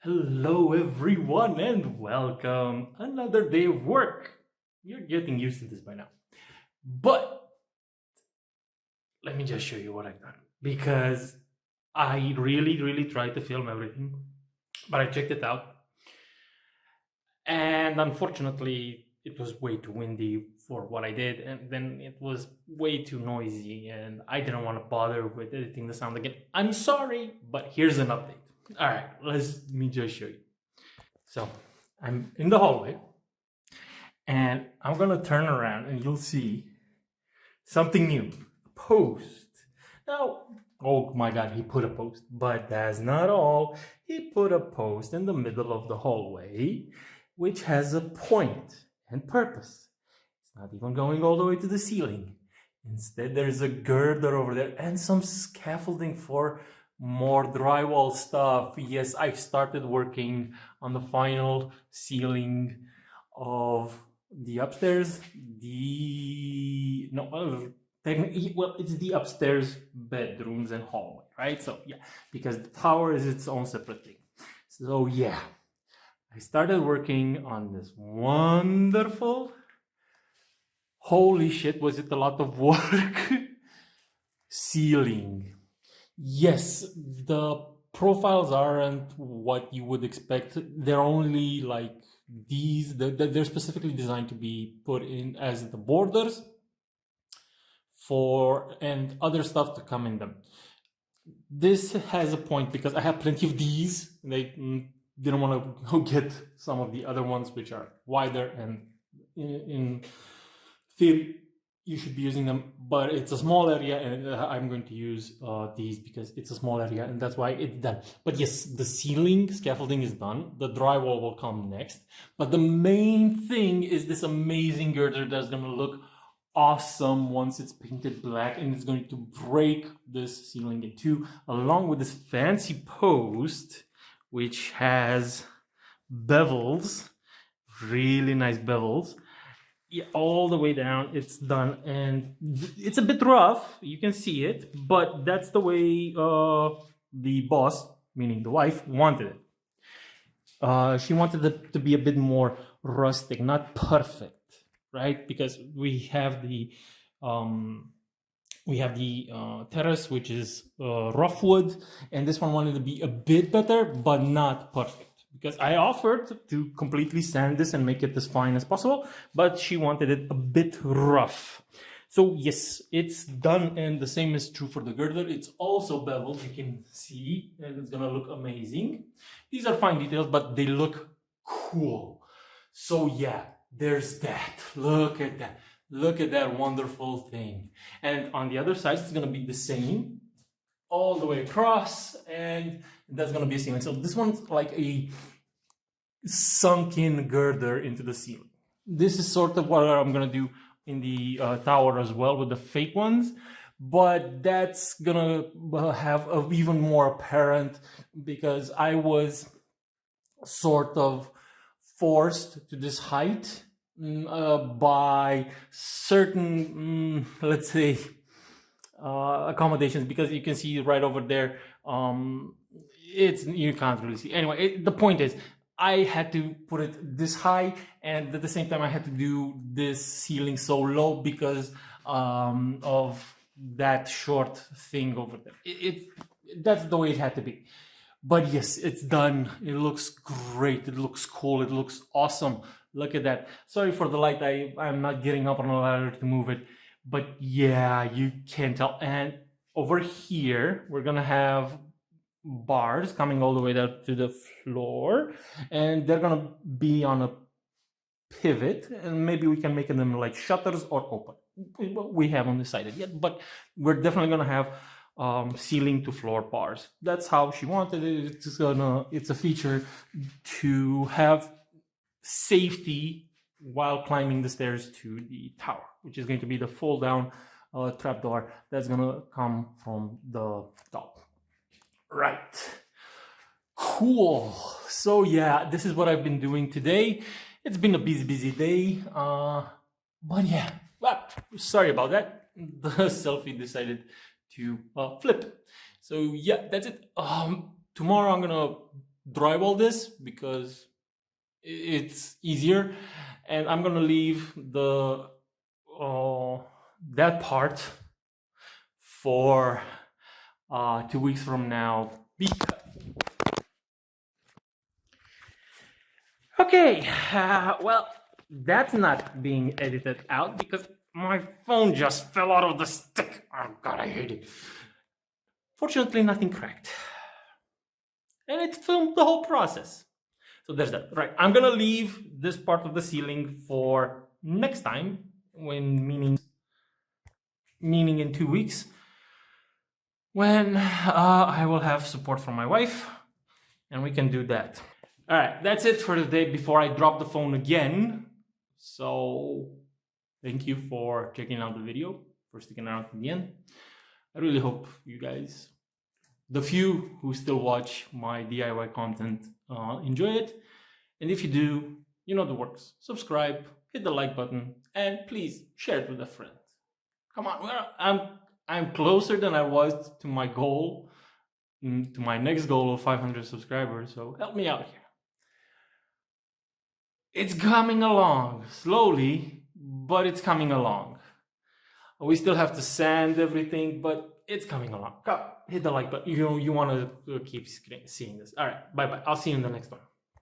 Hello, everyone, and welcome. Another day of work. You're getting used to this by now. But let me just show you what I've done because I really tried to film everything, but I checked it out, and unfortunately, it was way too windy for what I did, and then it was way too noisy, and I didn't want to bother with editing the sound again. I'm sorry, but here's an update. All right, let me just show you. So I'm in the hallway and I'm gonna turn around and you'll see something new. Post. Now, oh my god, he put a post, but that's not all. He put a post in the middle of the hallway, which has a point and purpose. It's not even going all the way to the ceiling. Instead, there's a girder over there and some scaffolding for more drywall stuff. Yes, I've started working on the final ceiling of the upstairs. Technically, well, it's the upstairs bedrooms and hallway, right? So yeah, because the tower is its own separate thing. So yeah, I started working on this wonderful, holy shit, was it a lot of work, ceiling. Yes, the profiles aren't what you would expect. They're only like these. They're specifically designed to be put in as the borders for and other stuff to come in them. This has a point because I have plenty of these. They didn't want to go get some of the other ones which are wider and in theory you should be using them, but it's a small area and I'm going to use these because it's a small area and that's why it's done. But yes, the ceiling scaffolding is done. The drywall will come next. But the main thing is this amazing girder that's going to look awesome once it's painted black, and it's going to break this ceiling in two, along with this fancy post which has bevels, really nice bevels. Yeah, all the way down. It's done, and it's a bit rough. You can see it, but that's the way the boss, meaning the wife, wanted it. She wanted it to be a bit more rustic, not perfect, right? Because we have the terrace, which is rough wood, and this one wanted to be a bit better, but not perfect. Because I offered to completely sand this and make it as fine as possible, but she wanted it a bit rough. So yes, it's done, and the same is true for the girder. It's also beveled, you can see, and it's gonna look amazing. These are fine details, but they look cool. So yeah, there's that. Look at that. Look at that wonderful thing. And on the other side, it's gonna be the same all the way across, and that's gonna be a ceiling. So this one's like a sunken girder into the ceiling. This is sort of what I'm gonna do in the tower as well with the fake ones, but that's gonna have even more apparent because I was sort of forced to this height by certain, let's say, accommodations, because you can see right over there, you can't really see. Anyway, the point is, I had to put it this high, and at the same time I had to do this ceiling so low because of that short thing over there. That's the way it had to be. But yes, it's done. It looks great. It looks cool. It looks awesome. Look at that. Sorry for the light. I'm not getting up on a ladder to move it. But yeah, you can tell. And over here, we're gonna have bars coming all the way down to the floor, and they're gonna be on a pivot, and maybe we can make them like shutters or open. We haven't decided yet, but we're definitely gonna have ceiling to floor bars. That's how she wanted it. It's a feature to have safety while climbing the stairs to the tower, which is going to be the fold down trapdoor that's gonna come from the top. Right. Cool. So yeah, this is what I've been doing today. It's been a busy day. But yeah, well, sorry about that. The selfie decided to flip. So yeah, that's it. Tomorrow I'm gonna drywall this because it's easier, and I'm gonna leave the that part for 2 weeks from now. Okay, well, that's not being edited out because my phone just fell out of the stick. Oh god, I hate it. Fortunately, nothing cracked, and it filmed the whole process. So there's that. Right, I'm gonna leave this part of the ceiling for next time, when meaning in 2 weeks, when I will have support from my wife, and we can do that. All right, that's it for today before I drop the phone again. So thank you for checking out the video, for sticking around to the end. I really hope you guys, the few who still watch my DIY content, enjoy it. And if you do, you know the works. Subscribe, hit the like button, and please share it with a friend. Come on, I'm closer than I was to my goal, to my next goal of 500 subscribers, so help me out here. It's coming along, slowly, but it's coming along. We still have to sand everything, but it's coming along. Hit the like button. You want to keep seeing this. All right, bye-bye. I'll see you in the next one.